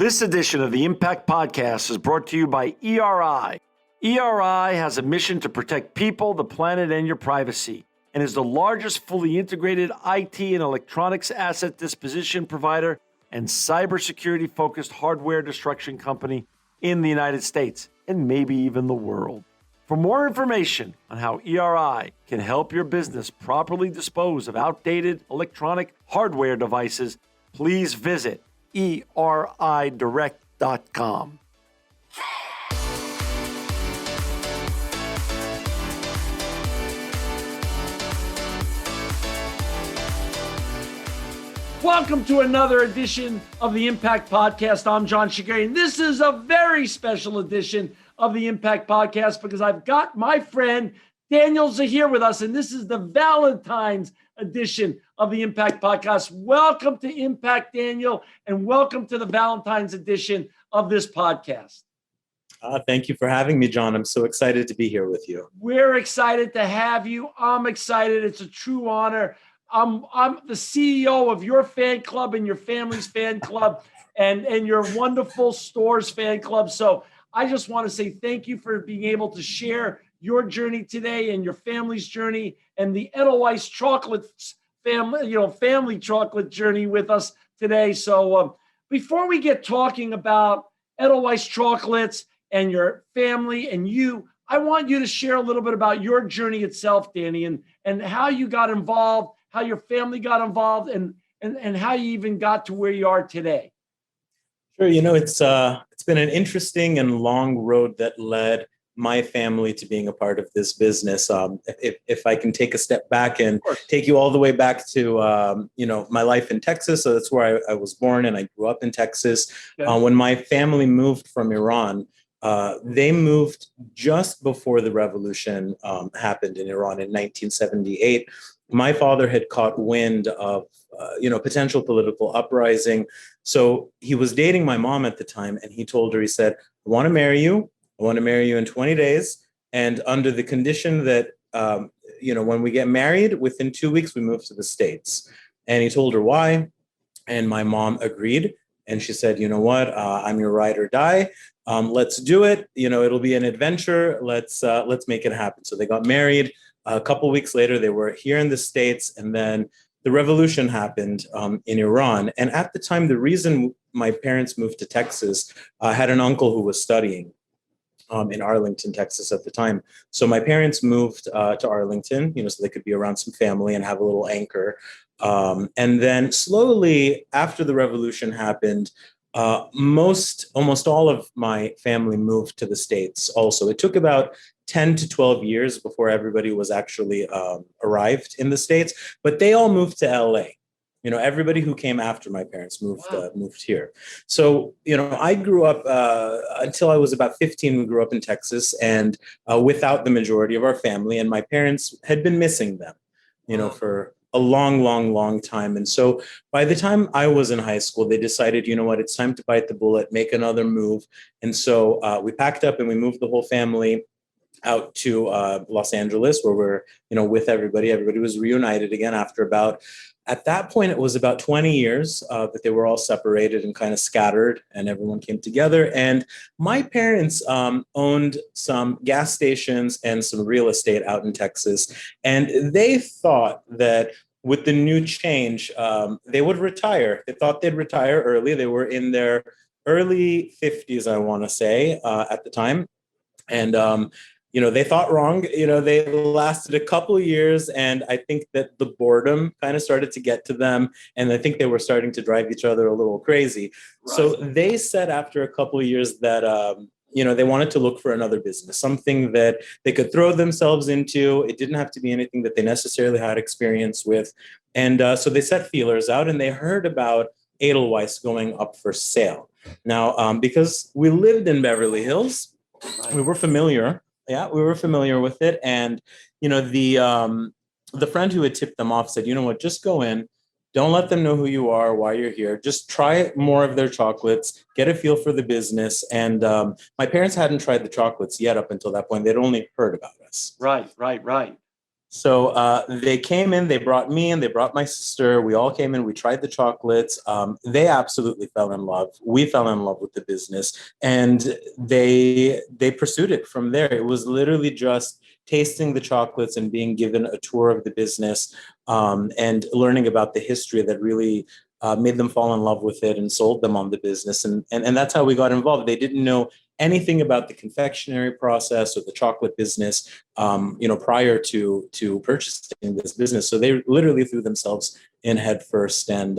This edition of the Impact Podcast is brought to you by ERI. ERI has a mission to protect people, the planet, and your privacy, and is the largest fully integrated IT and electronics asset disposition provider and cybersecurity-focused hardware destruction company in the United States, and maybe even the world. For more information on how ERI can help your business properly dispose of outdated electronic hardware devices, please visit eridirect.com. Welcome to another edition of the Impact Podcast. I'm John Shegerian. This is a very special edition of the Impact Podcast because I've got my friend Daniel Zahir with us, and this is the Valentines edition of the Impact Podcast. Welcome to Impact, Daniel, and welcome to the Valentine's edition of this podcast. Thank you for having me, John. I'm so excited to be here with you. We're excited to have you. I'm excited. It's a true honor. I'm the CEO of your fan club and your family's fan club and your wonderful store's fan club. So I just want to say thank you for being able to share your journey today and your family's journey and the Edelweiss Chocolates family chocolate journey with us today. So before we get talking about Edelweiss Chocolates and your family and you, I want you to share a little bit about your journey itself, Danny, and how you got involved, how your family got involved, and how you even got to where you are today. Sure. It's been an interesting and long road that led my family to being a part of this business. If I can take a step back and take you all the way back to, my life in Texas. So that's where I was born and I grew up in Texas. Okay. When my family moved from Iran, they moved just before the revolution happened in Iran in 1978. My father had caught wind of, potential political uprising. So he was dating my mom at the time. And he told her, he said, I want to marry you in 20 days. And under the condition that, when we get married, within 2 weeks, we move to the States. And he told her why. And my mom agreed. And she said, you know what, I'm your ride or die. Let's do it. It'll be an adventure. Let's make it happen. So they got married. A couple of weeks later, they were here in the States. And then the revolution happened in Iran. And at the time, the reason my parents moved to Texas, I had an uncle who was studying in Arlington, Texas at the time. So my parents moved to Arlington, so they could be around some family and have a little anchor. And then slowly after the revolution happened, almost all of my family moved to the States also. It took about 10 to 12 years before everybody was actually arrived in the States, but they all moved to LA. Everybody who came after my parents moved here. So, I grew up until I was about 15. We grew up in Texas and without the majority of our family. And my parents had been missing them, for a long, long, long time. And so by the time I was in high school, they decided, it's time to bite the bullet, make another move. And so we packed up and we moved the whole family out to Los Angeles, where we're, with everybody. Everybody was reunited again after at that point, it was about 20 years that they were all separated and kind of scattered, and everyone came together. And my parents owned some gas stations and some real estate out in Texas. And they thought that with the new change, they would retire. They thought they'd retire early. They were in their early 50s, I want to say, at the time. And they thought wrong. They lasted a couple of years, and I think that the boredom kind of started to get to them, and I think they were starting to drive each other a little crazy. Right. So they said after a couple of years that, they wanted to look for another business, something that they could throw themselves into. It didn't have to be anything that they necessarily had experience with. And so they set feelers out, and they heard about Edelweiss going up for sale. Now, because we lived in Beverly Hills, we were familiar. Yeah, we were familiar with it. And, the friend who had tipped them off said, just go in. Don't let them know who you are, why you're here. Just try more of their chocolates, get a feel for the business. And my parents hadn't tried the chocolates yet up until that point. They'd only heard about us. Right. So they came in, they brought me in, they brought my sister. We all came in, we tried the chocolates. They absolutely fell in love. We fell in love with the business, and they pursued it from there. It was literally just tasting the chocolates and being given a tour of the business, and learning about the history that really made them fall in love with it and sold them on the business. And that's how we got involved. They didn't know anything about the confectionery process or the chocolate business, prior to purchasing this business. So they literally threw themselves in head first and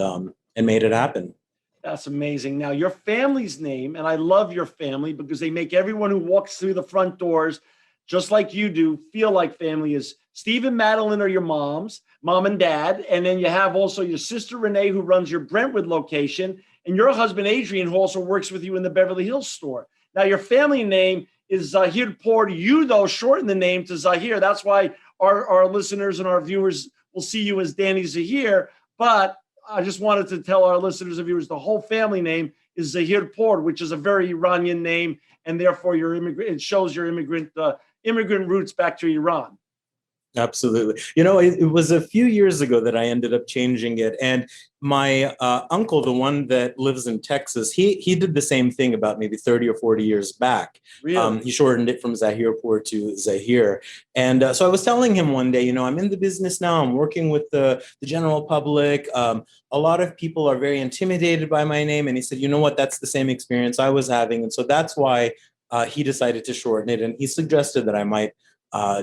made it happen. That's amazing. Now, your family's name, and I love your family because they make everyone who walks through the front doors, just like you do, feel like family. Is Steve and Madeline are your mom and dad. And then you have also your sister, Renee, who runs your Brentwood location, and your husband, Adrian, who also works with you in the Beverly Hills store. Now, your family name is Zahir Por. You, though, shorten the name to Zahir. That's why our listeners and our viewers will see you as Danny Zahir. But I just wanted to tell our listeners and viewers the whole family name is Zahir Por, which is a very Iranian name, and therefore your immigrant. It shows your immigrant roots back to Iran. Absolutely. It was a few years ago that I ended up changing it. And my uncle, the one that lives in Texas, he did the same thing about maybe 30 or 40 years back. Really? He shortened it from Zahirpour to Zahir. And so I was telling him one day, I'm in the business now. I'm working with the general public. A lot of people are very intimidated by my name. And he said, you know what, that's the same experience I was having. And so that's why he decided to shorten it. And he suggested that I might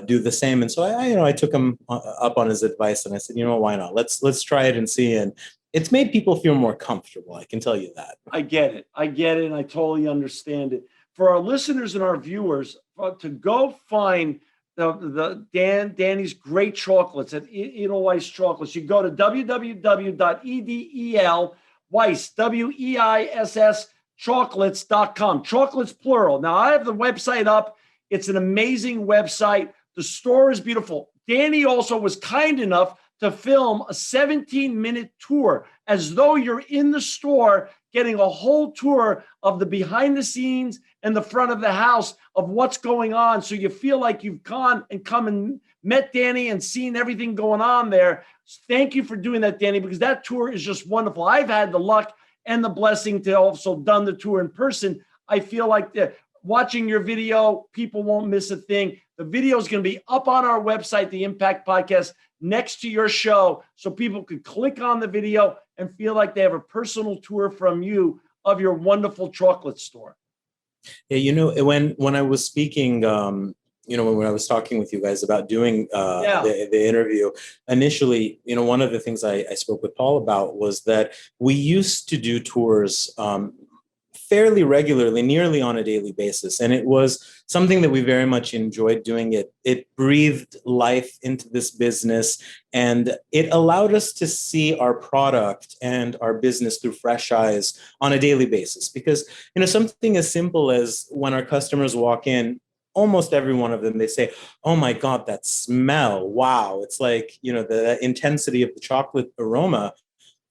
do the same. And so I took him up on his advice, and I said, why not? Let's try it and see. And it's made people feel more comfortable. I can tell you that. I get it. And I totally understand it. For our listeners and our viewers, to go find Danny's great chocolates at Edelweiss Chocolates, you go to www.edelweiss chocolates.com. Chocolates plural. Now I have the website up. It's an amazing website. The store is beautiful. Danny also was kind enough to film a 17-minute tour as though you're in the store getting a whole tour of the behind the scenes and the front of the house of what's going on. So you feel like you've come and met Danny and seen everything going on there. Thank you for doing that, Danny, because that tour is just wonderful. I've had the luck and the blessing to also done the tour in person. I feel like watching your video, people won't miss a thing. The video is going to be up on our website, the Impact Podcast, next to your show, so people could click on the video and feel like they have a personal tour from you of your wonderful chocolate store. Yeah, when I was speaking, when I was talking with you guys about doing the interview, initially, one of the things I spoke with Paul about was that we used to do tours fairly regularly, nearly on a daily basis. And it was something that we very much enjoyed doing. It breathed life into this business, and it allowed us to see our product and our business through fresh eyes on a daily basis. Because, something as simple as when our customers walk in, almost every one of them, they say, oh my God, that smell. Wow. It's like, the intensity of the chocolate aroma,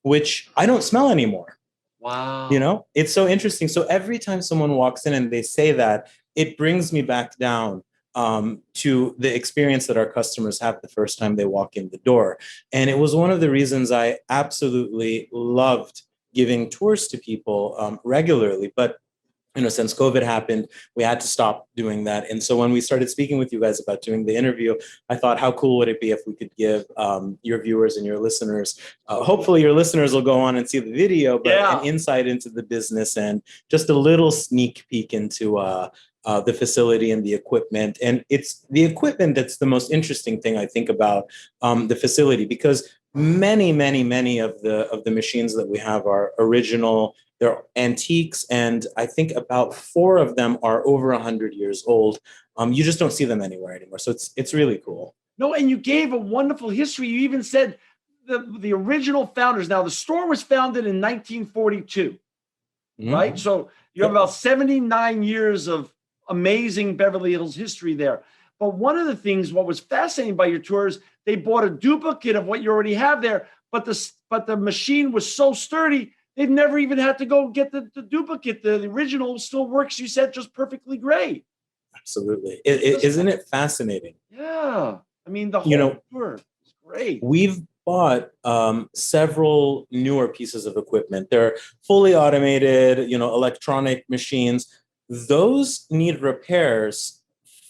which I don't smell anymore. Wow. It's so interesting. So every time someone walks in and they say that, it brings me back down to the experience that our customers have the first time they walk in the door. And it was one of the reasons I absolutely loved giving tours to people regularly. But since COVID happened, we had to stop doing that. And so when we started speaking with you guys about doing the interview, I thought, how cool would it be if we could give your viewers and your listeners, hopefully your listeners will go on and see the video, but an insight into the business and just a little sneak peek into the facility and the equipment. And it's the equipment that's the most interesting thing, I think, about the facility, because many of the machines that we have are original. They're antiques, and I think about 4 of them are over 100 years old. You just don't see them anywhere anymore. So it's really cool. No, and you gave a wonderful history. You even said the original founders. Now, the store was founded in 1942, right? So you have about 79 years of amazing Beverly Hills history there. But one of the things, what was fascinating by your tours, they bought a duplicate of what you already have there, but the machine was so sturdy, they've never even had to go get the duplicate. The original still works, you said, just perfectly great. Absolutely. Isn't it fascinating? Yeah, I mean, the You whole know, tour is great. we've bought several newer pieces of equipment. They're fully automated, electronic machines. Those need repairs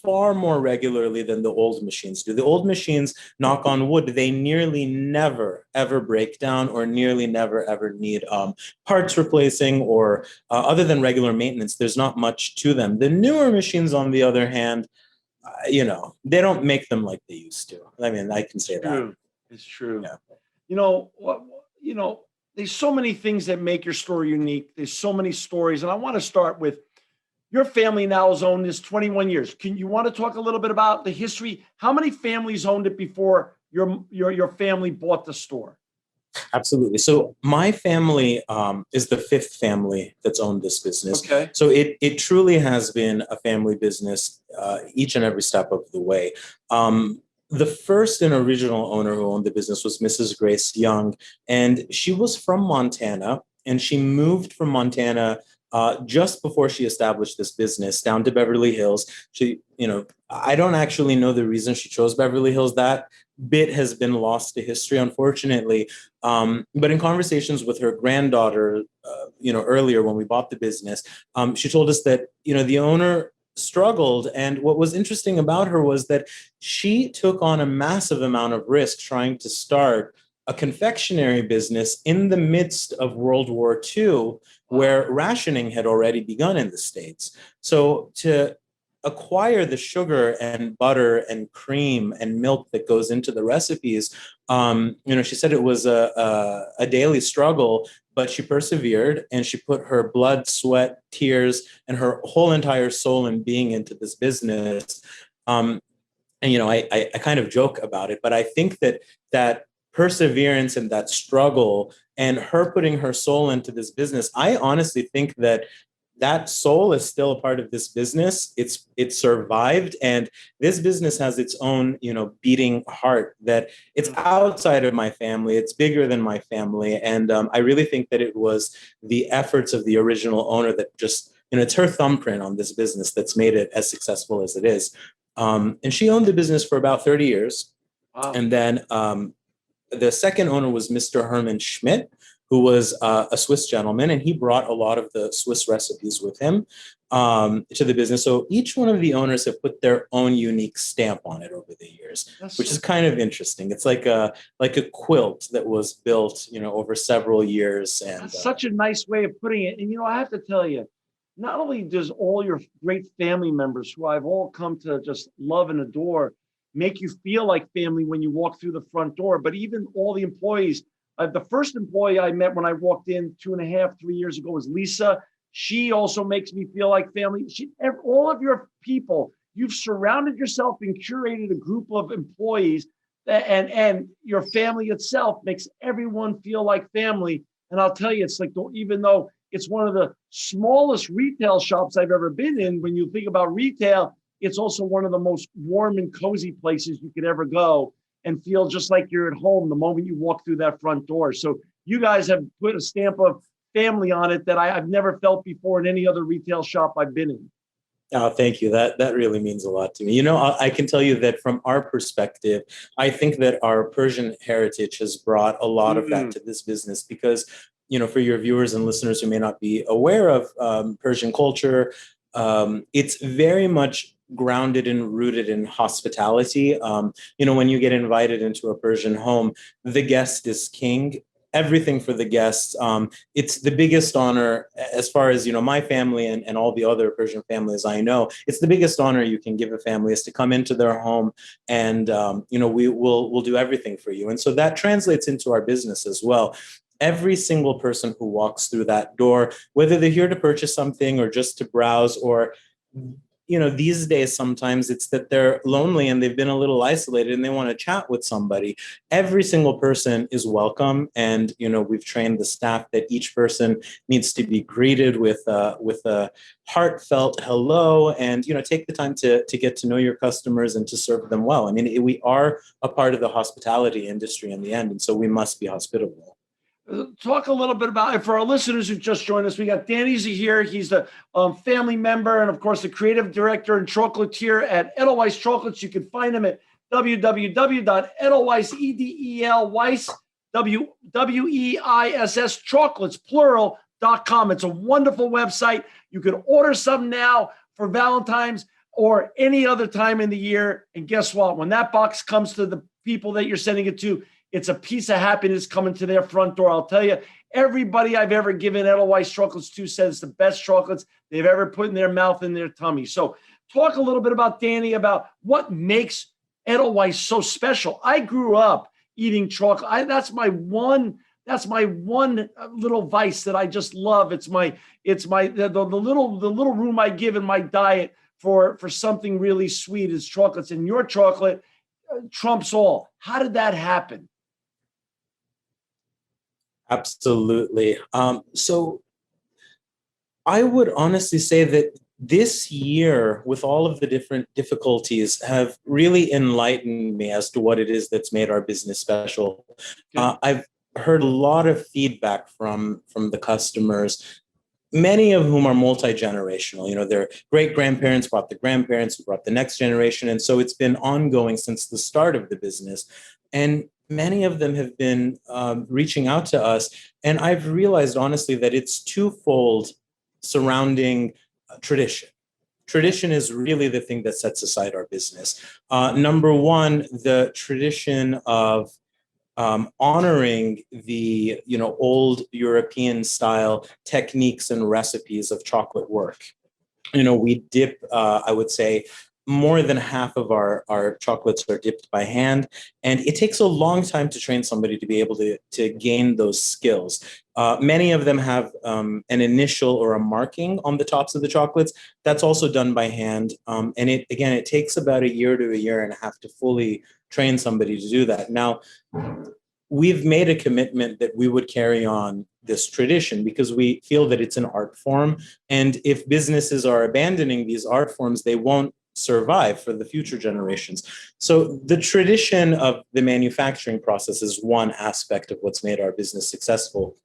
far more regularly than the old machines do. The old machines, knock on wood, they nearly never ever break down or nearly never ever need parts replacing or other than regular maintenance. There's not much to them. The newer machines, on the other hand, they don't make them like they used to. I mean, I can say that. True. It's true. Yeah. You know what? There's so many things that make your story unique. There's so many stories, and I want to start with your family now has owned this 21 years. Can you want to talk a little bit about the history? How many families owned it before your family bought the store? Absolutely. So my family is the fifth family that's owned this business. Okay. So it truly has been a family business each and every step of the way. The first and original owner who owned the business was Mrs. Grace Young, and she was from Montana, and she moved from Montana just before she established this business down to Beverly Hills. I don't actually know the reason she chose Beverly Hills. That bit has been lost to history, unfortunately. But in conversations with her granddaughter, earlier when we bought the business, she told us that, the owner struggled. And what was interesting about her was that she took on a massive amount of risk trying to start a confectionery business in the midst of World War II, where rationing had already begun in the States. So to acquire the sugar and butter and cream and milk that goes into the recipes, she said it was a daily struggle, but she persevered and she put her blood, sweat, tears, and her whole entire soul and being into this business. I kind of joke about it, but I think that perseverance and that struggle and her putting her soul into this business, I honestly think that soul is still a part of this business. It survived, and this business has its own, beating heart that it's outside of my family. It's bigger than my family, and I really think that it was the efforts of the original owner that just, it's her thumbprint on this business that's made it as successful as it is. And she owned the business for about 30 years, Wow. and then the second owner was Mr. Herman Schmidt, who was a Swiss gentleman, and he brought a lot of the Swiss recipes with him to the business. So each one of the owners have put their own unique stamp on it over the years, which is kind of interesting. It's like a quilt that was built, over several years. And that's such a nice way of putting it. And I have to tell you, not only does all your great family members, who I've all come to just love and adore, make you feel like family when you walk through the front door, but even all the employees. The first employee I met when I walked in 2.5, 3 years ago was Lisa. She also makes me feel like family. All of your people, you've surrounded yourself and curated a group of employees, and your family itself makes everyone feel like family. And I'll tell you, it's like, even though it's one of the smallest retail shops I've ever been in, when you think about retail, it's also one of the most warm and cozy places you could ever go and feel just like you're at home the moment you walk through that front door. So you guys have put a stamp of family on it that I've never felt before in any other retail shop I've been in. Oh, thank you. That really means a lot to me. I can tell you that from our perspective, I think that our Persian heritage has brought a lot of that to this business because, for your viewers and listeners who may not be aware of Persian culture, it's very much grounded and rooted in hospitality. When you get invited into a Persian home, the guest is king. Everything for the guests. It's the biggest honor as far as, my family and all the other Persian families I know. It's the biggest honor you can give a family is to come into their home and, we'll do everything for you. And so that translates into our business as well. Every single person who walks through that door, whether they're here to purchase something or just to browse or, these days, sometimes it's that they're lonely and they've been a little isolated and they want to chat with somebody. Every single person is welcome. And, we've trained the staff that each person needs to be greeted with a heartfelt hello and, take the time to get to know your customers and to serve them well. I mean, we are a part of the hospitality industry in the end. And so we must be hospitable. Talk a little bit about it for our listeners who just joined us. We got Danny Zahir. He's the family member and, of course, the creative director and chocolatier at Edelweiss Chocolates. You can find him at www.edelweiss chocolates, plural.com. It's a wonderful website. You can order some now for Valentine's or any other time in the year. And guess what? When that box comes to the people that you're sending it to, it's a piece of happiness coming to their front door. I'll tell you, everybody I've ever given Edelweiss chocolates to says it's the best chocolates they've ever put in their mouth and their tummy. So talk a little bit about, Danny, about what makes Edelweiss so special. I grew up eating chocolate. That's my one little vice that I just love. It's the little room I give in my diet for something really sweet is chocolates, and your chocolate trumps all. How did that happen? Absolutely. So I would honestly say that this year, with all of the different difficulties, have really enlightened me as to what it is that's made our business special. I've heard a lot of feedback from the customers, many of whom are multi-generational. You know, their great-grandparents brought the grandparents, who brought the next generation. And so it's been ongoing since the start of the business. And many of them have been reaching out to us. And I've realized, honestly, that it's twofold surrounding tradition. Tradition is really the thing that sets aside our business. Number one, the tradition of honoring the old European style techniques and recipes of chocolate work. We dip, I would say, more than half of our chocolates are dipped by hand, and it takes a long time to train somebody to be able to gain those skills. Many of them have an initial or a marking on the tops of the chocolates. That's also done by hand, and it takes about a year to a year and a half to fully train somebody to do that. Now, we've made a commitment that we would carry on this tradition because we feel that it's an art form, and if businesses are abandoning these art forms, they won't survive for the future generations. So the tradition of the manufacturing process is one aspect of what's made our business successful.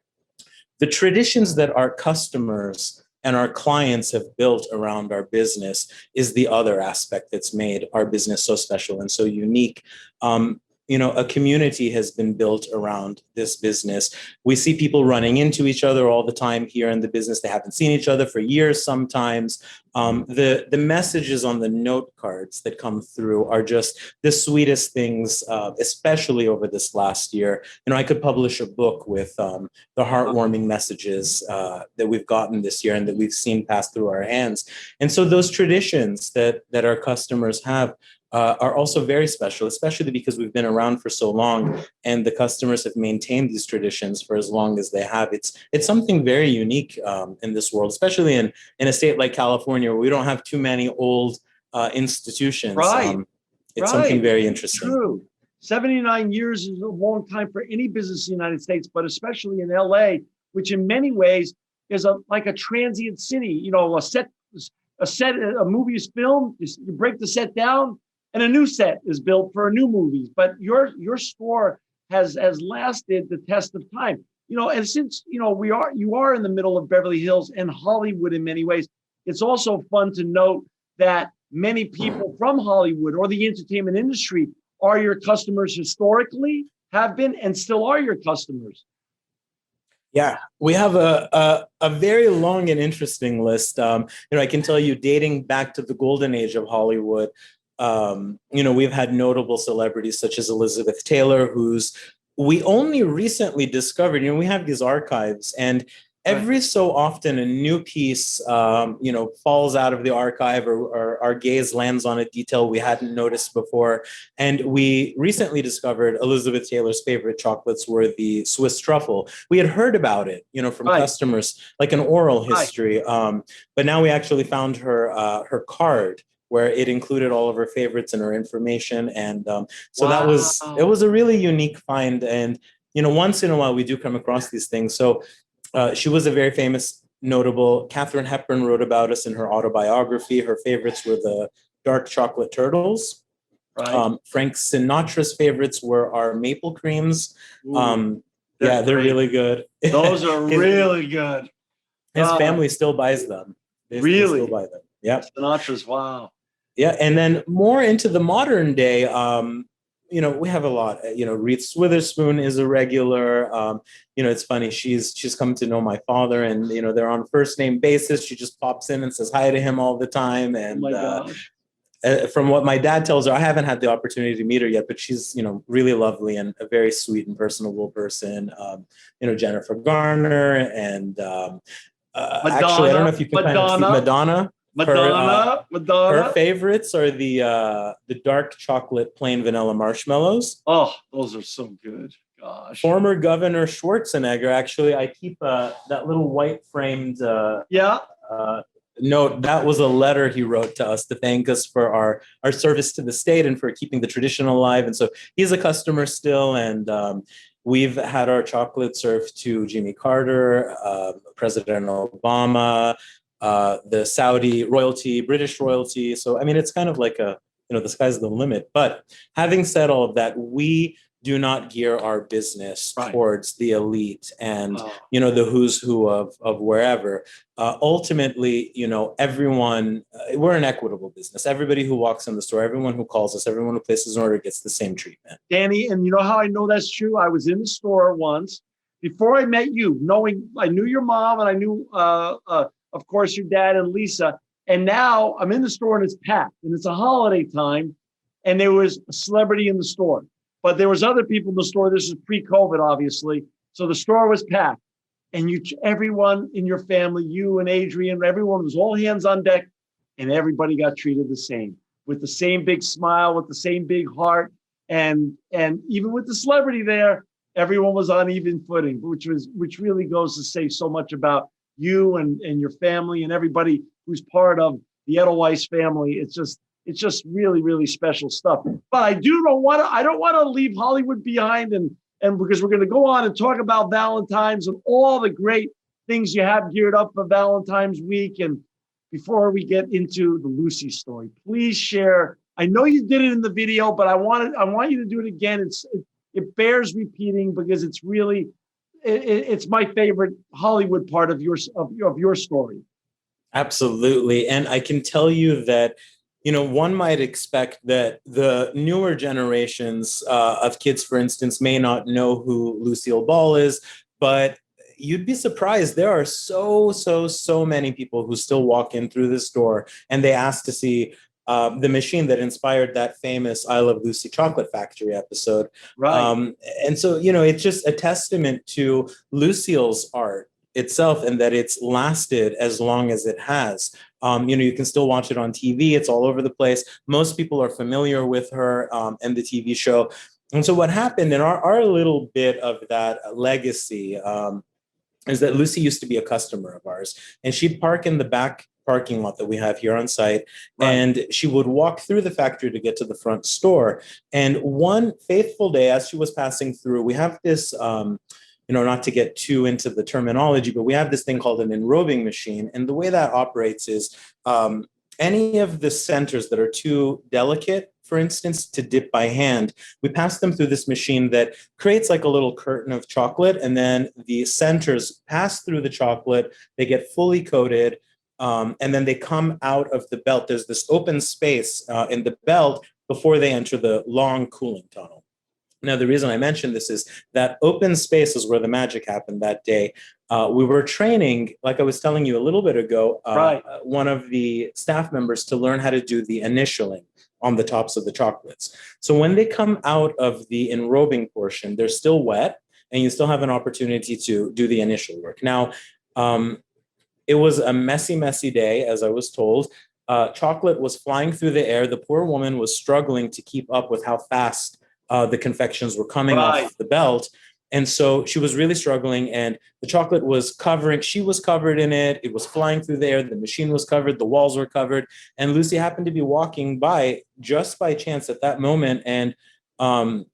The traditions that our customers and our clients have built around our business is the other aspect that's made our business so special and so unique. A community has been built around this business. We see people running into each other all the time here in the business. They haven't seen each other for years sometimes. The messages on the note cards that come through are just the sweetest things, especially over this last year. I could publish a book with the heartwarming messages that we've gotten this year and that we've seen pass through our hands. And so those traditions that our customers have are also very special, especially because we've been around for so long and the customers have maintained these traditions for as long as they have. It's something very unique in this world, especially in a state like California where we don't have too many old institutions. Right. It's something very interesting. True. 79 years is a long time for any business in the United States, but especially in LA, which in many ways is like a transient city. A movie is filmed, you break the set down, and a new set is built for a new movie. But your store has lasted the test of time. And since you are in the middle of Beverly Hills and Hollywood in many ways, it's also fun to note that many people from Hollywood or the entertainment industry are your customers historically, have been, and still are your customers. Yeah, we have a very long and interesting list. I can tell you, dating back to the golden age of Hollywood, we've had notable celebrities such as Elizabeth Taylor, who's we only recently discovered. We have these archives, and every so often a new piece, falls out of the archive, or our gaze lands on a detail we hadn't noticed before. And we recently discovered Elizabeth Taylor's favorite chocolates were the Swiss truffle. We had heard about it, from customers, like an oral history. But now we actually found her card, where it included all of her favorites and her information. And so it was a really unique find. And, once in a while we do come across these things. So she was a very famous, notable. Katharine Hepburn wrote about us in her autobiography. Her favorites were the dark chocolate turtles. Right. Frank Sinatra's favorites were our maple creams. They're really good. Those are really good. His family still buys them. They still buy them. Yeah. Sinatra's, wow. Yeah, and then more into the modern day, we have a lot. Reese Witherspoon is a regular. It's funny. She's come to know my father, and they're on first name basis. She just pops in and says hi to him all the time. Oh And my gosh. from what my dad tells her, I haven't had the opportunity to meet her yet, but she's really lovely and a very sweet and personable person. Jennifer Garner and actually, I don't know if you can kind of see Madonna. Her favorites are the dark chocolate plain vanilla marshmallows. Oh, those are so good. Gosh. Former Governor Schwarzenegger, actually, I keep that little white framed note. That was a letter he wrote to us to thank us for our service to the state and for keeping the tradition alive. And so he's a customer still. And we've had our chocolate served to Jimmy Carter, President Obama, the Saudi royalty, British royalty. So, I mean, it's kind of like the sky's the limit. But having said all of that, we do not gear our business towards the elite and, the who's who of wherever. Ultimately, everyone, we're an equitable business. Everybody who walks in the store, everyone who calls us, everyone who places an order gets the same treatment. Danny, and you know how I know that's true? I was in the store once before I met you, I knew your mom and I knew, of course, your dad and Lisa. And now I'm in the store and it's packed and it's a holiday time. And there was a celebrity in the store, but there was other people in the store. This is pre-COVID, obviously. So the store was packed and everyone in your family, you and Adrian, everyone was all hands on deck and everybody got treated the same with the same big smile, with the same big heart. And even with the celebrity there, everyone was on even footing, which really goes to say so much about you and your family and everybody who's part of the Edelweiss family. It's just really, really special stuff. But I don't want to leave Hollywood behind and because we're going to go on and talk about Valentine's and all the great things you have geared up for Valentine's week. And before we get into the Lucy story, please share. I know you did it in the video, but I want you to do it again. It bears repeating because it's really, it's my favorite Hollywood part of your story. Absolutely. And I can tell you that, one might expect that the newer generations of kids, for instance, may not know who Lucille Ball is, but you'd be surprised. There are so many people who still walk in through this door and they ask to see the machine that inspired that famous I Love Lucy Chocolate Factory episode. Right. And so, it's just a testament to Lucille's art itself and that it's lasted as long as it has. You can still watch it on TV. It's all over the place. Most people are familiar with her and the TV show. And so what happened in our little bit of that legacy is that Lucy used to be a customer of ours, and she'd park in the back parking lot that we have here on site. Right. And she would walk through the factory to get to the front store. And one faithful day, as she was passing through, we have this, not to get too into the terminology, but we have this thing called an enrobing machine. And the way that operates is any of the centers that are too delicate, for instance, to dip by hand, we pass them through this machine that creates like a little curtain of chocolate. And then the centers pass through the chocolate, they get fully coated, and then they come out of the belt. There's this open space in the belt before they enter the long cooling tunnel. Now, the reason I mention this is that open space is where the magic happened that day. We were training, like I was telling you a little bit ago, one of the staff members to learn how to do the initialing on the tops of the chocolates. So when they come out of the enrobing portion, they're still wet and you still have an opportunity to do the initial work. Now, it was a messy day, as I was told. Chocolate was flying through the air. The poor woman was struggling to keep up with how fast the confections were coming off the belt. And so she was really struggling, and the chocolate was she was covered in it. It was flying through the air. The machine was covered. The walls were covered. And Lucy happened to be walking by just by chance at that moment. And a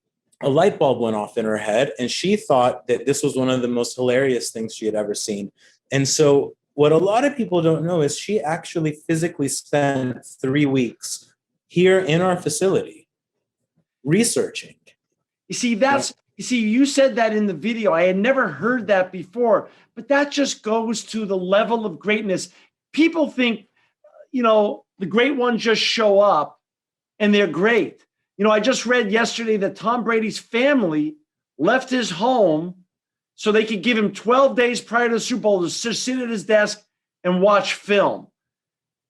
light bulb went off in her head. And she thought that this was one of the most hilarious things she had ever seen. And so what a lot of people don't know is she actually physically spent 3 weeks here in our facility researching. You see, you said that in the video. I had never heard that before, but that just goes to the level of greatness. People think, the great ones just show up and they're great. You know, I just read yesterday that Tom Brady's family left his home so they could give him 12 days prior to the Super Bowl to sit at his desk and watch film.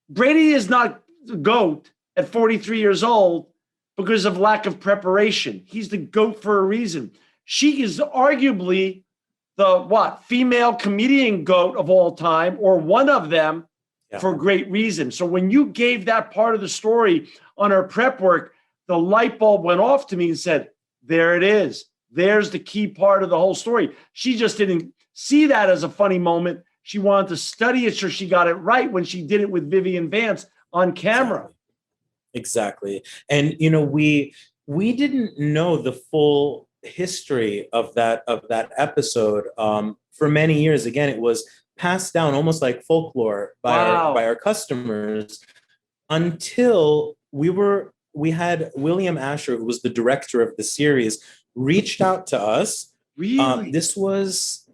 Brady is not the GOAT at 43 years old because of lack of preparation. He's the GOAT for a reason. She is arguably the female comedian GOAT of all time, or one of them, for great reason. So when you gave that part of the story on her prep work, the light bulb went off to me and said, there it is. There's the key part of the whole story. She just didn't see that as a funny moment. She wanted to study it so she got it right when she did it with Vivian Vance on camera. Exactly. And, you know, we didn't know the full history of that episode. For many years, again, it was passed down almost like folklore by our customers until we had William Asher, who was the director of the series, reached out to us. Really? This was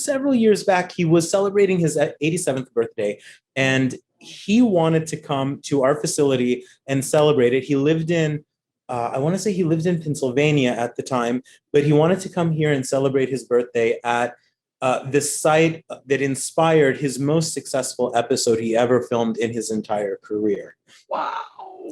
several years back. He was celebrating his 87th birthday, and he wanted to come to our facility and celebrate it. He lived in, I want to say he lived in Pennsylvania at the time, but he wanted to come here and celebrate his birthday at the site that inspired his most successful episode he ever filmed in his entire career. Wow.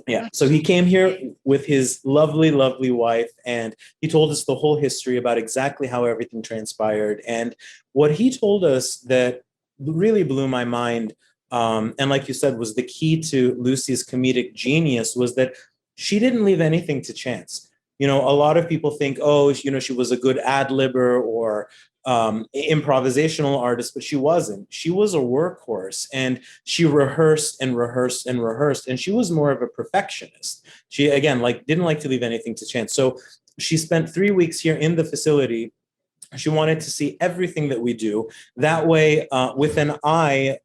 Yeah. So he came here with his lovely, lovely wife, and he told us the whole history about exactly how everything transpired. And what he told us that really blew my mind, and like you said, was the key to Lucy's comedic genius, was that she didn't leave anything to chance. You know, a lot of people think, oh, you know, she was a good ad-libber or improvisational artist, but she wasn't. She was a workhorse, and she rehearsed and rehearsed and rehearsed, and she was more of a perfectionist. She, again, didn't like to leave anything to chance. So she spent 3 weeks here in the facility. She wanted to see everything that we do. That way, with an eye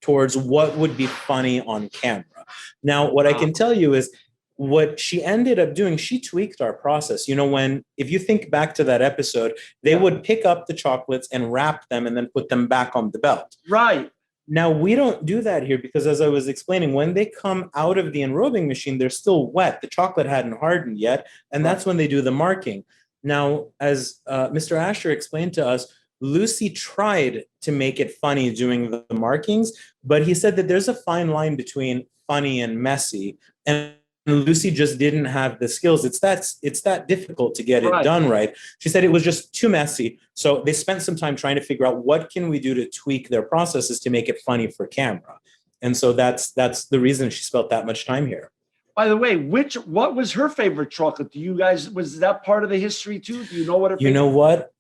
towards what would be funny on camera. Now, what I can tell you is, what she ended up doing, she tweaked our process. You know, if you think back to that episode, they would pick up the chocolates and wrap them and then put them back on the belt. Right. Now, we don't do that here because, as I was explaining, when they come out of the enrobing machine, they're still wet. The chocolate hadn't hardened yet. And that's when they do the marking. Now, as Mr. Asher explained to us, Lucy tried to make it funny doing the markings, but he said that there's a fine line between funny and messy. And Lucy just didn't have the skills. It's that difficult to get it done right. She said it was just too messy. So they spent some time trying to figure out what can we do to tweak their processes to make it funny for camera. And so that's the reason she spent that much time here. By the way, what was her favorite chocolate? Do you guys, was that part of the history too? Do you know what her favorite? You know what?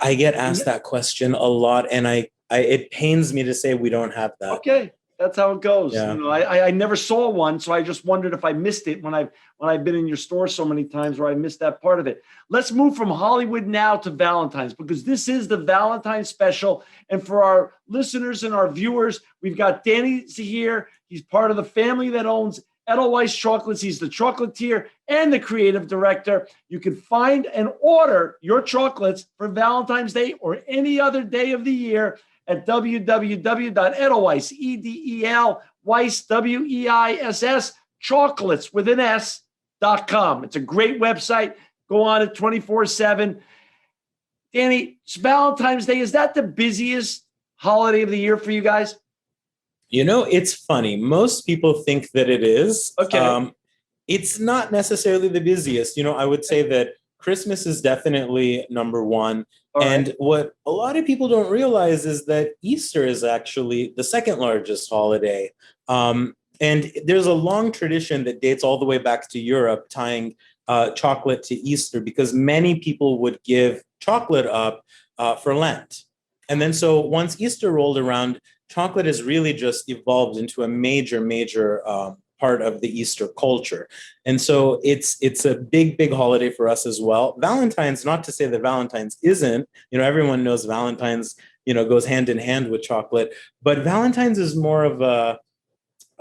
I get asked that question a lot, and it pains me to say we don't have that. Okay. That's how it goes. Yeah. You know, I never saw one, so I just wondered if I missed it when I've been in your store so many times where I missed that part of it. Let's move from Hollywood now to Valentine's, because this is the Valentine's special. And for our listeners and our viewers, we've got Danny Zahir. He's part of the family that owns Edelweiss Chocolates. He's the chocolatier and the creative director. You can find and order your chocolates for Valentine's Day or any other day of the year at www.edelweiss, Weiss, Weiss, chocolates with an S.com. It's a great website. Go on it 24/7. Danny, it's Valentine's Day. Is that the busiest holiday of the year for you guys? You know, it's funny. Most people think that it is. Okay. It's not necessarily the busiest. You know, I would say that Christmas is definitely number one. And what a lot of people don't realize is that Easter is actually the second largest holiday. And there's a long tradition that dates all the way back to Europe, tying chocolate to Easter, because many people would give chocolate up for Lent. And then so once Easter rolled around, chocolate has really just evolved into a major part of the Easter culture. And so it's a big holiday for us as well. Valentine's, not to say that Valentine's isn't, you know, everyone knows Valentine's, you know, goes hand in hand with chocolate, but Valentine's is more of a,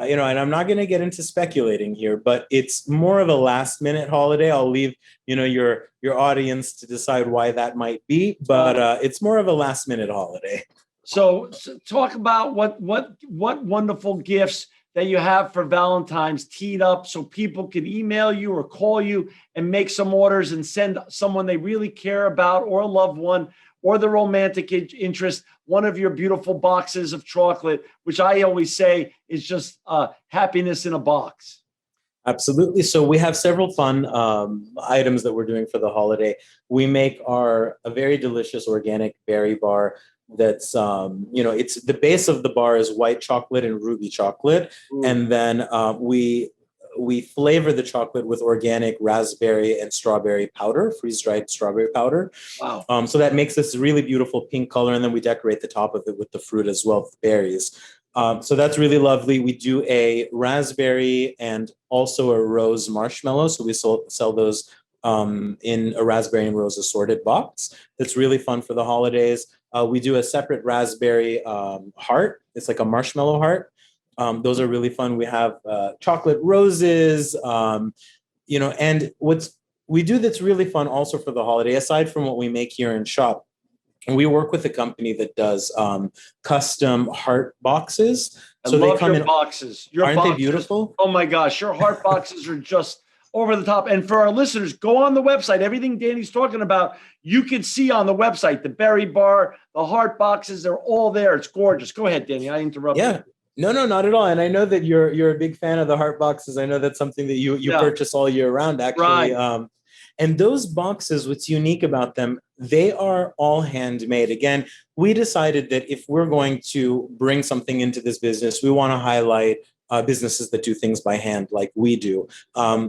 you know, and I'm not going to get into speculating here, but it's more of a last minute holiday. I'll leave, you know, your audience to decide why that might be, but it's more of a last minute holiday. So talk about what wonderful gifts that you have for Valentine's teed up so people can email you or call you and make some orders and send someone they really care about or a loved one or the romantic interest one of your beautiful boxes of chocolate, which I always say is just happiness in a box. Absolutely. So we have several fun items that we're doing for the holiday. We make a very delicious organic berry bar. That's it's the base of the bar is white chocolate and ruby chocolate, Ooh. And then we flavor the chocolate with organic raspberry and strawberry powder, freeze-dried strawberry powder. Wow. So that makes this really beautiful pink color, and then we decorate the top of it with the fruit as well, the berries. So that's really lovely. We do a raspberry and also a rose marshmallow. So we sell those in a raspberry and rose assorted box. That's really fun for the holidays. We do a separate raspberry heart. It's like a marshmallow heart. Those are really fun. We have chocolate roses, and what's we do that's really fun also for the holiday, aside from what we make here in shop. We work with a company that does custom heart boxes. So they come in boxes. Aren't they beautiful? Oh my gosh, your heart boxes are just over the top. And for our listeners, go on the website. Everything Danny's talking about, you can see on the website. The berry bar, the heart boxes, they're all there. It's gorgeous. Go ahead, Danny. I interrupted. Yeah. No, not at all. And I know that you're a big fan of the heart boxes. I know that's something that you purchase all year round, actually. Right. And those boxes, what's unique about them, they are all handmade. Again, we decided that if we're going to bring something into this business, we want to highlight businesses that do things by hand like we do.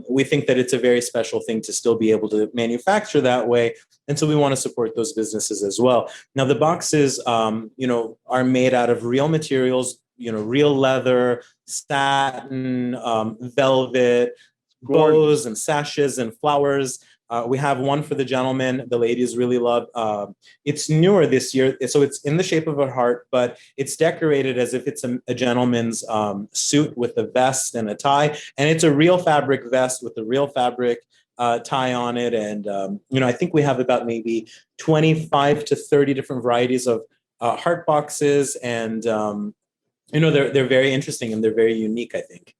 We think that it's a very special thing to still be able to manufacture that way. And so we want to support those businesses as well. Now, the boxes, are made out of real materials, real leather, satin, velvet, bows and sashes and flowers. We have one for the gentleman. The ladies really love. It's newer this year, so it's in the shape of a heart, but it's decorated as if it's a gentleman's suit with a vest and a tie, and it's a real fabric vest with a real fabric tie on it. And I think we have about maybe 25 to 30 different varieties of heart boxes, and they're very interesting and they're very unique, I think.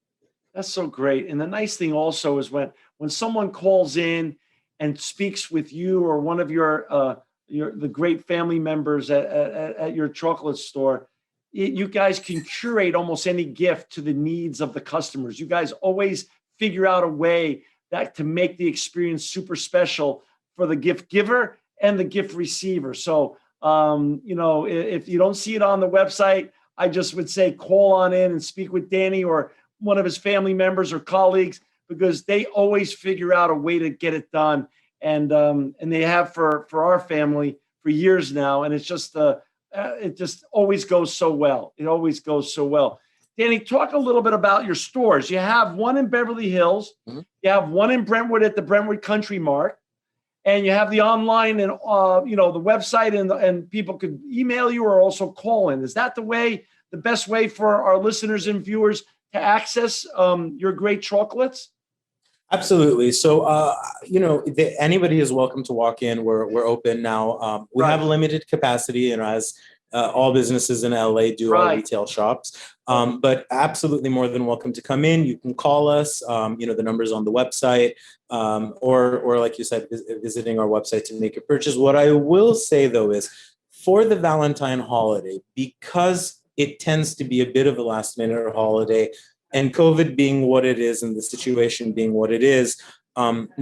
That's so great. And the nice thing also is when someone calls in and speaks with you or one of the great family members at your chocolate store, you guys can curate almost any gift to the needs of the customers. You guys always figure out a way to make the experience super special for the gift giver and the gift receiver. So, if you don't see it on the website, I just would say call on in and speak with Danny or one of his family members or colleagues, because they always figure out a way to get it done. And they have for our family for years now. And it's just, it just always goes so well. It always goes so well. Danny, talk a little bit about your stores. You have one in Beverly Hills. Mm-hmm. You have one in Brentwood at the Brentwood Country Mart. And you have the online and, the website and people could email you or also call in. Is that the best way for our listeners and viewers to access your great chocolates? Absolutely. So, anybody is welcome to walk in. We're open now. We have limited capacity, as all businesses in LA do, all retail shops. But absolutely more than welcome to come in. You can call us. The number's on the website, or like you said, visiting our website to make a purchase. What I will say though is, for the Valentine holiday, because it tends to be a bit of a last minute holiday, and COVID being what it is and the situation being what it is,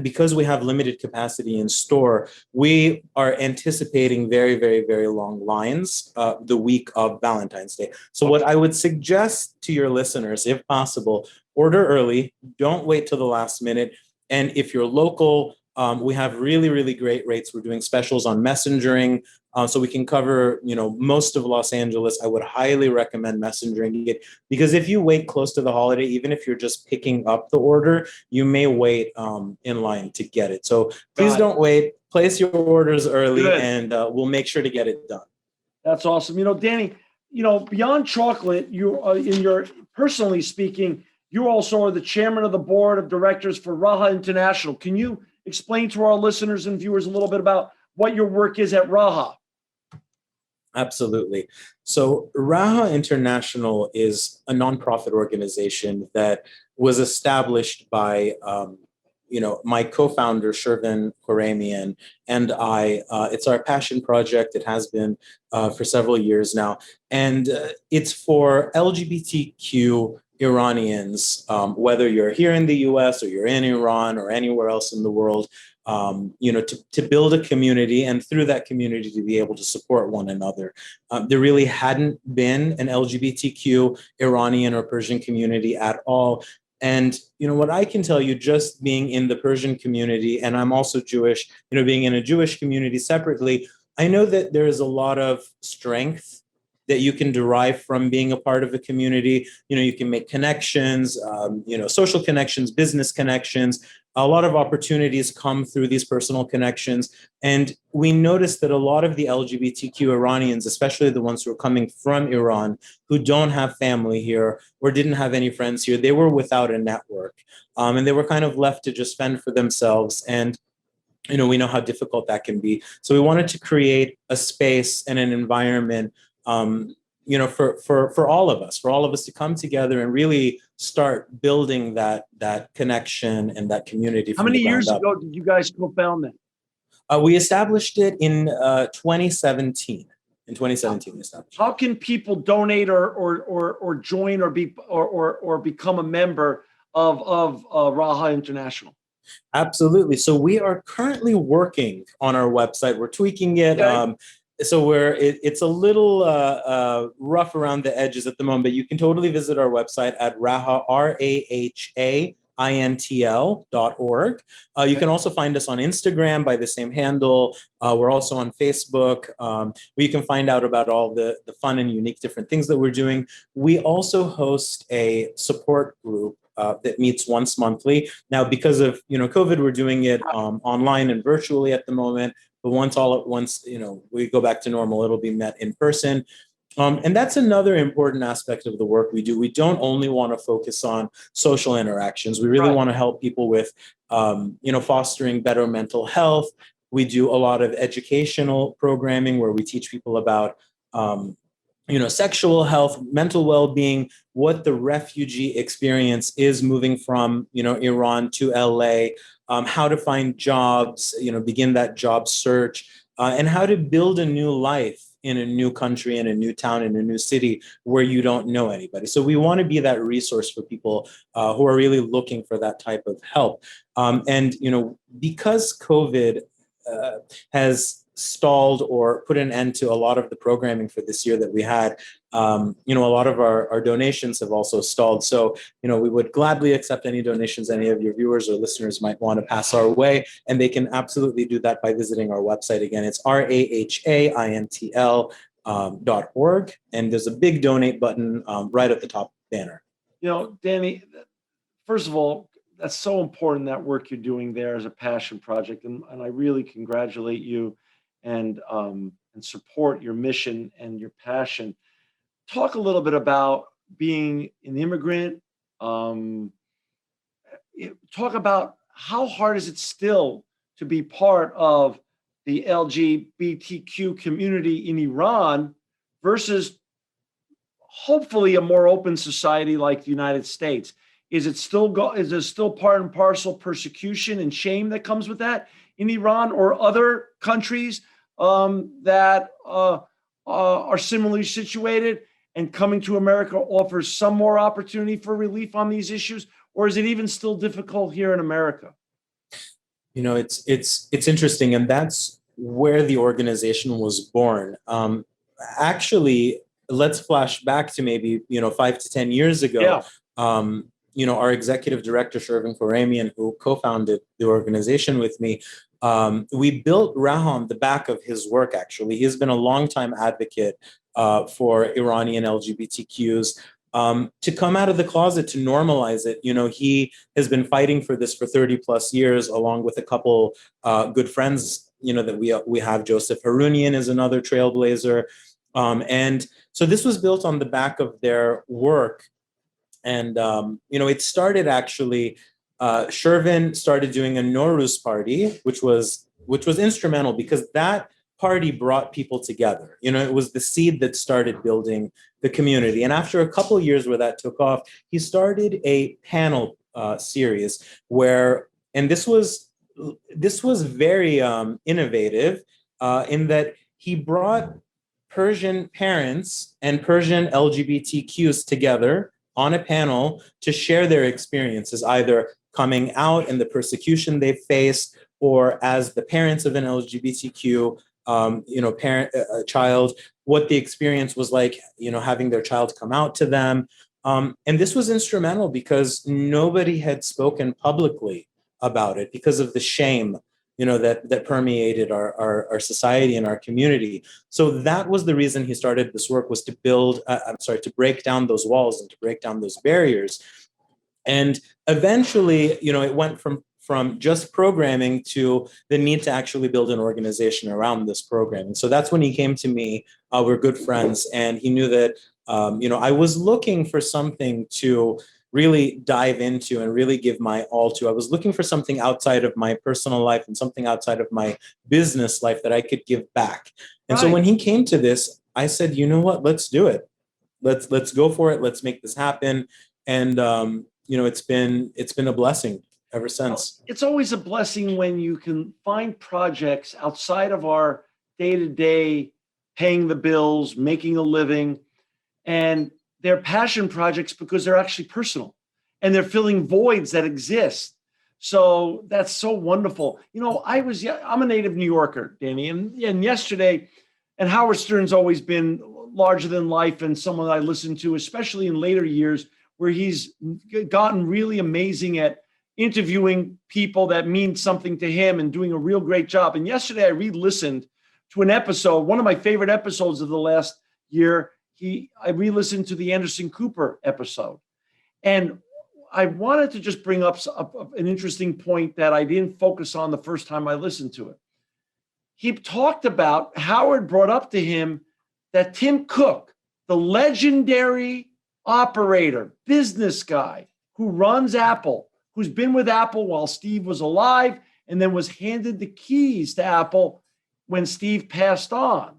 because we have limited capacity in store, we are anticipating very, very, very long lines the week of Valentine's Day. So what I would suggest to your listeners, if possible, order early, don't wait till the last minute. And if you're local, we have really, really great rates. We're doing specials on messengering, so we can cover, most of Los Angeles. I would highly recommend messengering it, because if you wait close to the holiday, even if you're just picking up the order, you may wait in line to get it. So please don't wait. Place your orders early, and we'll make sure to get it done. That's awesome. Danny, beyond chocolate, personally speaking, you also are the chairman of the board of directors for Raha International. Can you explain to our listeners and viewers a little bit about what your work is at Raha? Absolutely. So Raha International is a nonprofit organization that was established by, my co-founder, Shervin Koramian, and I. It's our passion project. It has been for several years now. And it's for LGBTQ Iranians, whether you're here in the US or you're in Iran or anywhere else in the world, to build a community and through that community to be able to support one another. There really hadn't been an LGBTQ Iranian or Persian community at all. And, what I can tell you, just being in the Persian community, and I'm also Jewish, being in a Jewish community separately, I know that there is a lot of strength that you can derive from being a part of a community. You can make connections, social connections, business connections. A lot of opportunities come through these personal connections. And we noticed that a lot of the LGBTQ Iranians, especially the ones who are coming from Iran, who don't have family here or didn't have any friends here, they were without a network. And they were kind of left to just fend for themselves. And we know how difficult that can be. So we wanted to create a space and an environment, for all of us to come together and really start building that connection and that community. How many years ago did you guys co-found that? We established it in 2017. In 2017, we established. How can people donate or join or become a member of Raha International? Absolutely. So we are currently working on our website. We're tweaking it. Okay. So it's a little rough around the edges at the moment, but you can totally visit our website at Raha, RAHAINTL.org. You can also find us on Instagram by the same handle. We're also on Facebook, where you can find out about all the fun and unique different things that we're doing. We also host a support group that meets once monthly. Now, because of COVID, we're doing it online and virtually at the moment. But once we go back to normal, it'll be met in person. And that's another important aspect of the work we do. We don't only want to focus on social interactions. We really want to help people with, fostering better mental health. We do a lot of educational programming where we teach people about, sexual health, mental well-being, what the refugee experience is moving from, Iran to LA, how to find jobs, begin that job search, and how to build a new life in a new country, in a new town, in a new city where you don't know anybody. So we want to be that resource for people who are really looking for that type of help. And, because COVID has stalled or put an end to a lot of the programming for this year that we had, a lot of our donations have also stalled. So, we would gladly accept any donations any of your viewers or listeners might want to pass our way. And they can absolutely do that by visiting our website. Again, it's RAHAINTL.org. And there's a big donate button right at the top banner. Danny, first of all, that's so important, that work you're doing there as a passion project. And I really congratulate you and support your mission and your passion. Talk a little bit about being an immigrant. Talk about how hard is it still to be part of the LGBTQ community in Iran versus hopefully a more open society like the United States. Is it still part and parcel persecution and shame that comes with that in Iran or other countries that are similarly situated, and coming to America offers some more opportunity for relief on these issues? Or is it even still difficult here in America? It's interesting, and that's where the organization was born. Actually, let's flash back to maybe 5 to 10 years ago. Yeah. Our executive director, Shervin Koramian, who co-founded the organization with me, we built Raha on the back of his work, actually. He has been a longtime advocate for Iranian LGBTQs to come out of the closet, to normalize it. He has been fighting for this for 30 plus years, along with a couple good friends, that we have. Joseph Harunian is another trailblazer. And so this was built on the back of their work. And, it started actually, Shervin started doing a Nowruz party, which was instrumental, because that party brought people together. It was the seed that started building the community. And after a couple of years where that took off, he started a panel series and this was very innovative in that he brought Persian parents and Persian LGBTQs together on a panel to share their experiences, either coming out and the persecution they faced, or as the parents of an LGBTQ child, what the experience was like, having their child come out to them. And this was instrumental because nobody had spoken publicly about it because of the shame, that permeated our society and our community. So that was the reason he started this work, was to break down those walls and to break down those barriers. And eventually, it went from just programming to the need to actually build an organization around this programming. So that's when he came to me. We're good friends, and he knew that I was looking for something to really dive into and really give my all to. I was looking for something outside of my personal life and something outside of my business life that I could give back. And so when he came to this, I said, you know what, let's do it. Let's go for it. Let's make this happen. And it's been a blessing ever since. It's always a blessing when you can find projects outside of our day-to-day paying the bills, making a living, and they're passion projects because they're actually personal and they're filling voids that exist. So that's so wonderful. I'm a native New Yorker, Danny, and yesterday, and Howard Stern's always been larger than life and someone I listen to, especially in later years, where he's gotten really amazing at interviewing people that mean something to him and doing a real great job. And yesterday I re-listened to an episode, one of my favorite episodes of the last year. I re-listened to the Anderson Cooper episode. And I wanted to just bring up an interesting point that I didn't focus on the first time I listened to it. He talked about, Howard brought up to him that Tim Cook, the legendary operator, business guy who runs Apple, who's been with Apple while Steve was alive and then was handed the keys to Apple when Steve passed on.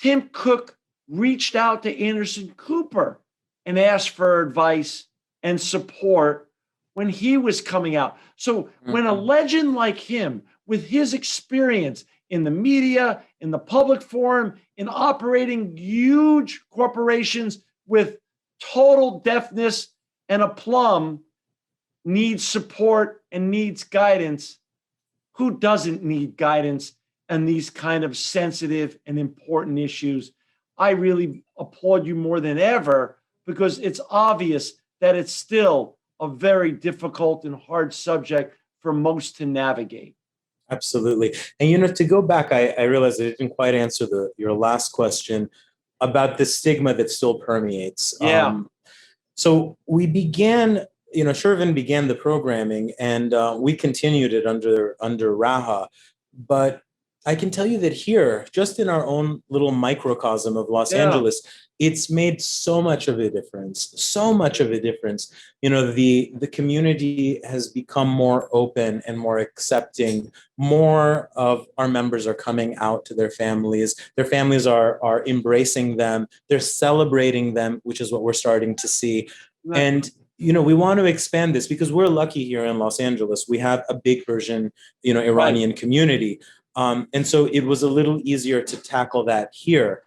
Tim Cook reached out to Anderson Cooper and asked for advice and support when he was coming out. So when a legend like him, with his experience in the media, in the public forum, in operating huge corporations with total deafness and aplomb, needs support and needs guidance, who doesn't need guidance on these kind of sensitive and important issues? I really applaud you more than ever, because it's obvious that it's still a very difficult and hard subject for most to navigate. Absolutely. And, to go back, I realized I didn't quite answer your last question about the stigma that still permeates. Yeah. So we began, Shervin began the programming, and we continued it under Raha. But I can tell you that here, just in our own little microcosm of Los Angeles, it's made so much of a difference. So much of a difference. The community has become more open and more accepting. More of our members are coming out to their families. Their families are embracing them. They're celebrating them, which is what we're starting to see. Right. And we want to expand this because we're lucky here in Los Angeles. We have a big Persian, Iranian community. And so it was a little easier to tackle that here.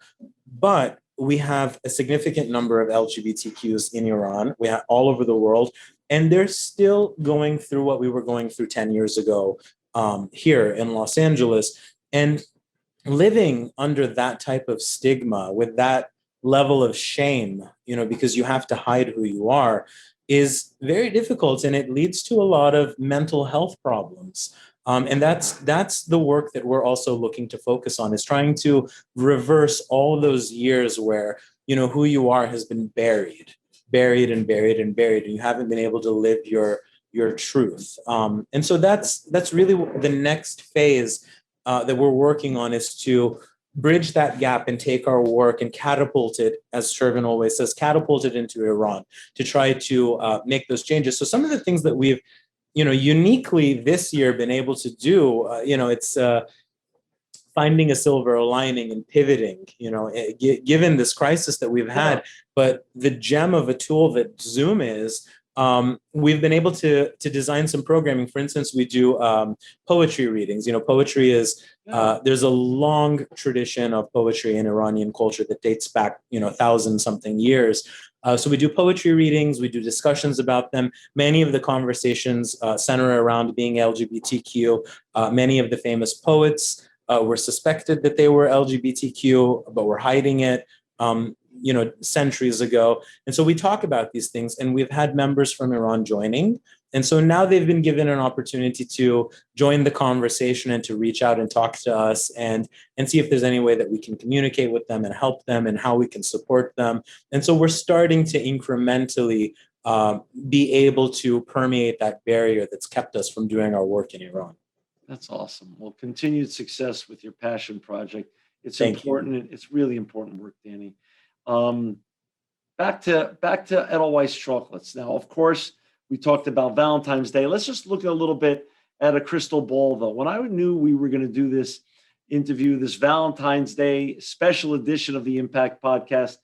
But we have a significant number of LGBTQs in Iran. We have all over the world. And they're still going through what we were going through 10 years ago here in Los Angeles. And living under that type of stigma with that level of shame, because you have to hide who you are, is very difficult. And it leads to a lot of mental health problems. And that's the work that we're also looking to focus on, is trying to reverse all those years where, who you are has been buried, and you haven't been able to live your truth. And so that's really the next phase that we're working on, is to bridge that gap and take our work and catapult it, as Shervin always says, catapult it into Iran to try to make those changes. So some of the things that we've uniquely this year been able to do, finding a silver lining and pivoting, given this crisis that we've had. But the gem of a tool that Zoom is, we've been able to design some programming. For instance, we do poetry readings. Poetry is, there's a long tradition of poetry in Iranian culture that dates back, 1,000-something years. So we do poetry readings, we do discussions about them. Many of the conversations center around being LGBTQ. Many of the famous poets were suspected that they were LGBTQ, but were hiding it, centuries ago. And so we talk about these things, and we've had members from Iran joining. And so now they've been given an opportunity to join the conversation and to reach out and talk to us and see if there's any way that we can communicate with them and help them and how we can support them. And so we're starting to incrementally be able to permeate that barrier that's kept us from doing our work in Iran. That's awesome. Well, continued success with your passion project. It's Thank important. you. It's really important work, Danny. Back to Edelweiss chocolates. Now, of course, we talked about Valentine's Day. Let's just look a little bit at a crystal ball, though. When I knew we were going to do this interview, this Valentine's Day special edition of the Impact Podcast,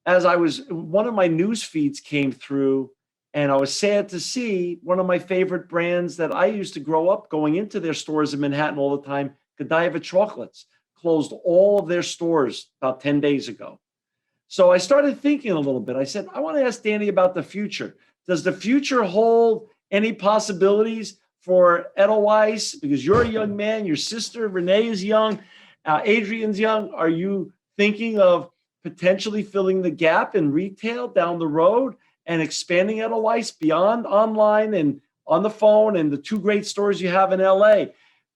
one of my news feeds came through, and I was sad to see one of my favorite brands that I used to grow up going into their stores in Manhattan all the time, Godiva Chocolates, closed all of their stores about 10 days ago. So I started thinking a little bit. I said, I want to ask Danny about the future. Does the future hold any possibilities for Edelweiss? Because you're a young man, your sister Renee is young, Adrian's young. Are you thinking of potentially filling the gap in retail down the road and expanding Edelweiss beyond online and on the phone and the two great stores you have in LA?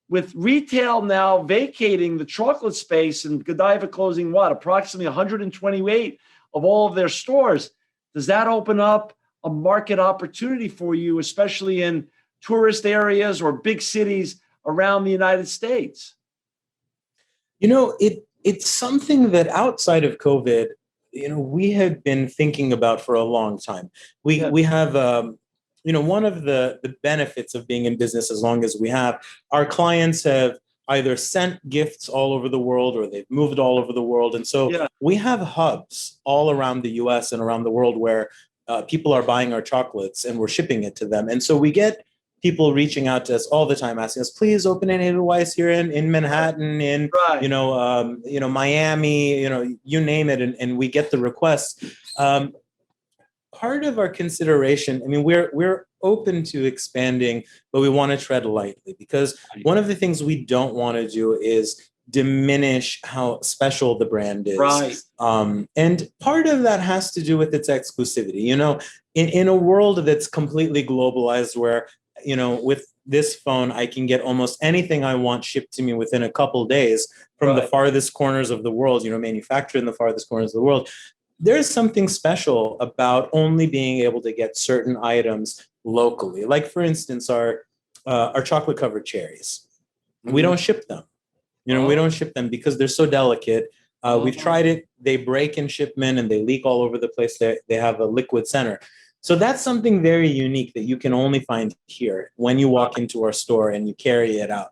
With retail now vacating the chocolate space and Godiva closing approximately 128 of all of their stores, does that open up a market opportunity for you, especially in tourist areas or big cities around the United States? It's something that outside of COVID, we had been thinking about for a long time. We have, one of the benefits of being in business as long as we have, our clients have either sent gifts all over the world or they've moved all over the world. And so we have hubs all around the US and around the world where people are buying our chocolates and we're shipping it to them. And so we get people reaching out to us all the time, asking us, please open an Edelweiss here in Manhattan, in Miami, you name it, and we get the requests. Part of our consideration, we're open to expanding, but we want to tread lightly, because one of the things we don't want to do is diminish how special the brand is. Right. And part of that has to do with its exclusivity. In a world that's completely globalized, where, with this phone, I can get almost anything I want shipped to me within a couple days from the farthest corners of the world, manufactured in the farthest corners of the world. There's something special about only being able to get certain items locally. Like, for instance, our chocolate covered cherries. We don't ship them. We don't ship them because they're so delicate. We've tried it. They break in shipment and they leak all over the place. They have a liquid center. So that's something very unique that you can only find here when you walk into our store and you carry it out.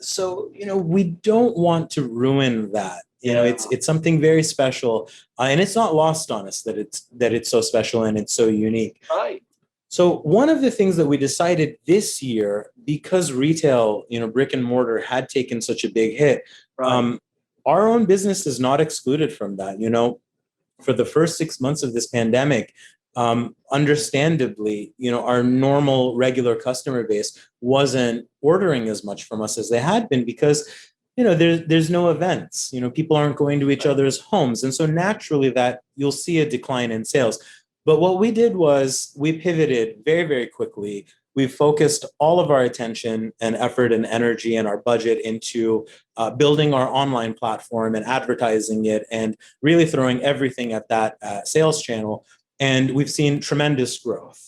So, we don't want to ruin that. It's something very special, and it's not lost on us that it's so special and it's so unique. Right. So one of the things that we decided this year, because retail, brick and mortar had taken such a big hit, our own business is not excluded from that. For the first 6 months of this pandemic, understandably, our normal regular customer base wasn't ordering as much from us as they had been, because there's no events, people aren't going to each other's homes. And so naturally that you'll see a decline in sales. But what we did was we pivoted very, very quickly. We focused all of our attention and effort and energy and our budget into building our online platform and advertising it and really throwing everything at that sales channel. And we've seen tremendous growth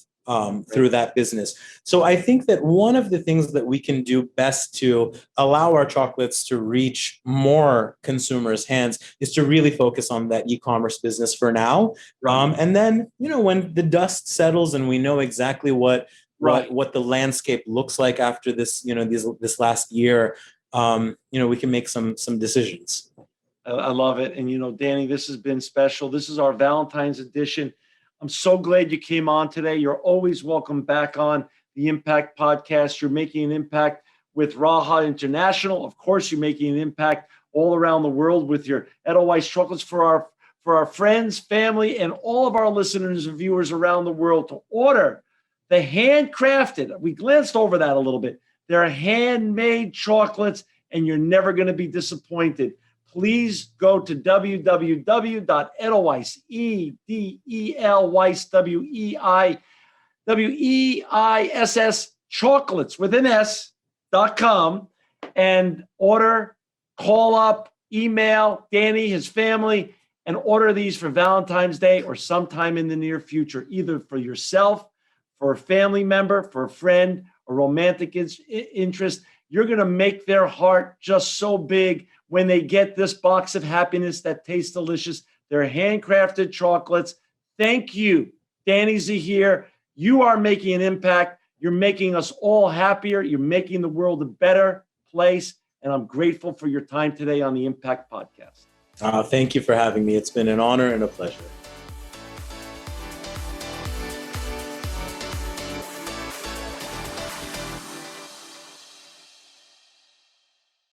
through that business. So I think that one of the things that we can do best to allow our chocolates to reach more consumers' hands is to really focus on that e-commerce business for now. And then, when the dust settles and we know exactly what the landscape looks like after this, this last year, we can make some decisions. I love it. And, Danny, this has been special. This is our Valentine's edition. I'm so glad you came on today. You're always welcome back on the Impact Podcast. You're making an impact with Raha International. Of course, you're making an impact all around the world with your Edelweiss chocolates for our friends, family, and all of our listeners and viewers around the world to order the handcrafted. We glanced over that a little bit. They're handmade chocolates, and you're never going to be disappointed. Please go to www.edelweiss, Weiss, chocolates with an S.com and order, call up, email Danny, his family, and order these for Valentine's Day or sometime in the near future, either for yourself, for a family member, for a friend, a romantic interest. You're going to make their heart just so big when they get this box of happiness that tastes delicious. They're handcrafted chocolates. Thank you, Danny Zahir. You are making an impact. You're making us all happier. You're making the world a better place. And I'm grateful for your time today on the Impact Podcast. Thank you for having me. It's been an honor and a pleasure.